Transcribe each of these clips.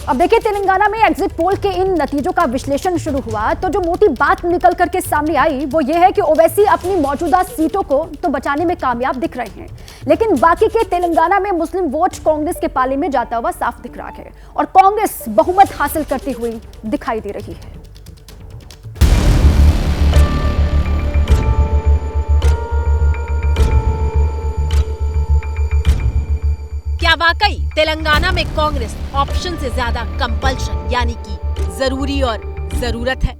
अब देखिए, तेलंगाना में एग्जिट पोल के इन नतीजों का विश्लेषण शुरू हुआ तो जो मोटी बात निकल करके सामने आई वो ये है कि ओवैसी अपनी मौजूदा सीटों को तो बचाने में कामयाब दिख रहे हैं, लेकिन बाकी के तेलंगाना में मुस्लिम वोट कांग्रेस के पाले में जाता हुआ साफ दिख रहा है और कांग्रेस बहुमत हासिल करती हुई दिखाई दे रही है। क्या वाकई तेलंगाना में कांग्रेस ऑप्शन से ज्यादा कंपल्शन यानी कि जरूरी और जरूरत है?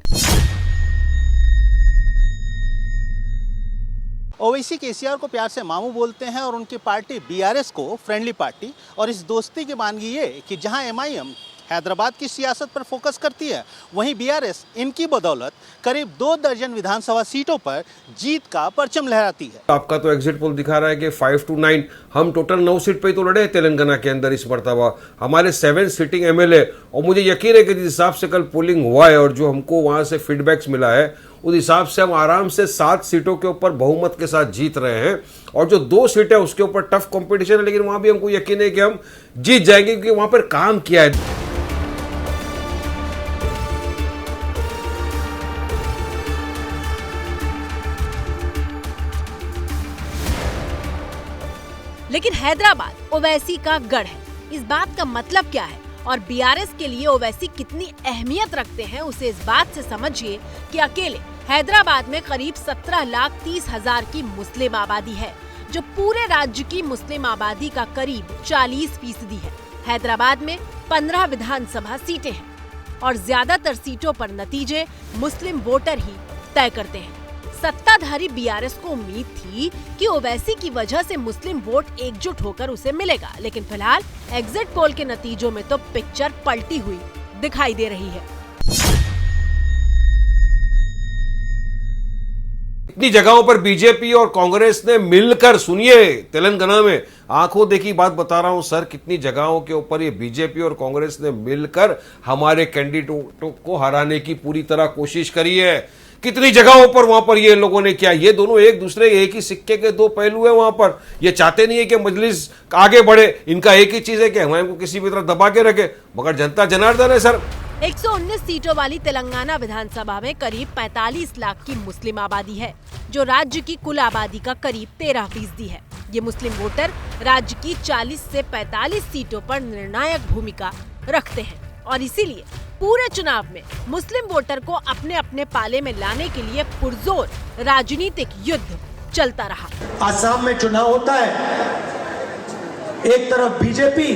ओवैसी केसीआर को प्यार से मामू बोलते हैं और उनकी पार्टी बीआरएस को फ्रेंडली पार्टी, और इस दोस्ती की मानगी ये कि जहां एमआईएम हैदराबाद की सियासत पर फोकस करती है, वहीं बीआरएस इनकी बदौलत करीब 2 दर्जन विधानसभा सीटों पर जीत का परचम लहराती है। आपका तो एग्जिट पोल दिखा रहा है कि 5-9 हम टोटल 9 सीट पे ही तो लड़े हैं तेलंगाना के अंदर इस मर्तबा, हमारे 7 सिटिंग एमएलए। और मुझे यकीन है कि जिस हिसाब से कल पोलिंग हुआ है और जो हमको वहां से फीडबैक्स मिला है उस हिसाब से हम आराम से 7 सीटों के ऊपर बहुमत के साथ जीत रहे हैं। और जो 2 सीटें उसके ऊपर टफ कंपटीशन है, लेकिन वहां भी हमको यकीन है कि हम जीत जाएंगे क्योंकि वहां पर काम किया है। लेकिन हैदराबाद ओवैसी का गढ़ है, इस बात का मतलब क्या है और बीआरएस के लिए ओवैसी कितनी अहमियत रखते हैं उसे इस बात से समझिए कि अकेले हैदराबाद में करीब 17,30,000 की मुस्लिम आबादी है, जो पूरे राज्य की मुस्लिम आबादी का करीब 40% है। हैदराबाद में 15 विधानसभा सीटें हैं और ज्यादातर सीटों पर नतीजे मुस्लिम वोटर ही तय करते हैं। सत्ताधारी बीआरएस को उम्मीद थी कि ओवैसी की वजह से मुस्लिम वोट एकजुट होकर उसे मिलेगा, लेकिन फिलहाल एग्जिट पोल के नतीजों में तो पिक्चर पलटी हुई दिखाई दे रही है। इतनी जगहों पर बीजेपी और कांग्रेस ने मिलकर, सुनिए, तेलंगाना में आंखों देखी बात बता रहा हूं सर, कितनी जगहों के ऊपर ये बीजेपी और कांग्रेस ने मिलकर हमारे कैंडिडेटों को हराने की पूरी तरह कोशिश करी है। कितनी जगहों पर वहां पर ये लोगों ने किया। ये दोनों एक दूसरे एक ही सिक्के के 2 पहलू है। वहां पर ये चाहते नहीं है कि मजलिस आगे बढ़े, इनका एक ही चीज है कि हमारे को किसी भी तरह दबा के रखे, मगर जनता जनार्दन है सर। 119 सीटों वाली तेलंगाना विधानसभा में करीब 45 लाख की मुस्लिम आबादी है, जो राज्य की कुल आबादी का करीब 13% है। ये मुस्लिम वोटर राज्य की 40 से 45 सीटों पर निर्णायक भूमिका रखते हैं और इसीलिए पूरे चुनाव में मुस्लिम वोटर को अपने अपने पाले में लाने के लिए पुरजोर राजनीतिक युद्ध चलता रहा। आसाम में चुनाव होता है, एक तरफ बीजेपी,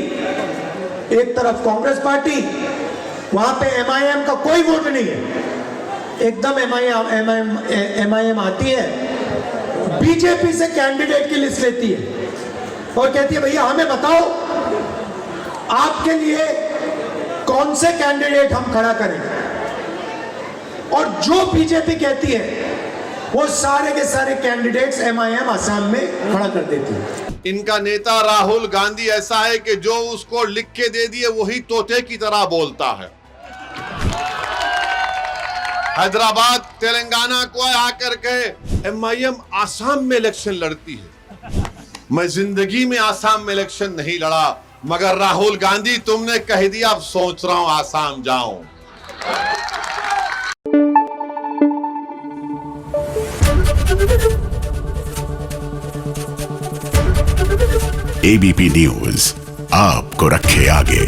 एक तरफ कांग्रेस पार्टी, वहां पे एमआईएम का कोई वोट नहीं है। एकदम एमआईएम आती है, बीजेपी से कैंडिडेट की लिस्ट लेती है और कहती है भैया हमें बताओ आपके लिए कौन से कैंडिडेट हम खड़ा करें, और जो बीजेपी कहती है वो सारे के सारे कैंडिडेट्स एमआईएम आसाम में खड़ा कर देती है। इनका नेता राहुल गांधी ऐसा है कि जो उसको लिख के दे दिए वही तोते की तरह बोलता है। हैदराबाद तेलंगाना को आकर के एमआईएम आसाम में इलेक्शन लड़ती है। मैं जिंदगी में आसाम में इलेक्शन नहीं लड़ा, मगर राहुल गांधी तुमने कह दिया, अब सोच रहा हूं आसाम जाऊं। एबीपी न्यूज आपको रखे आगे।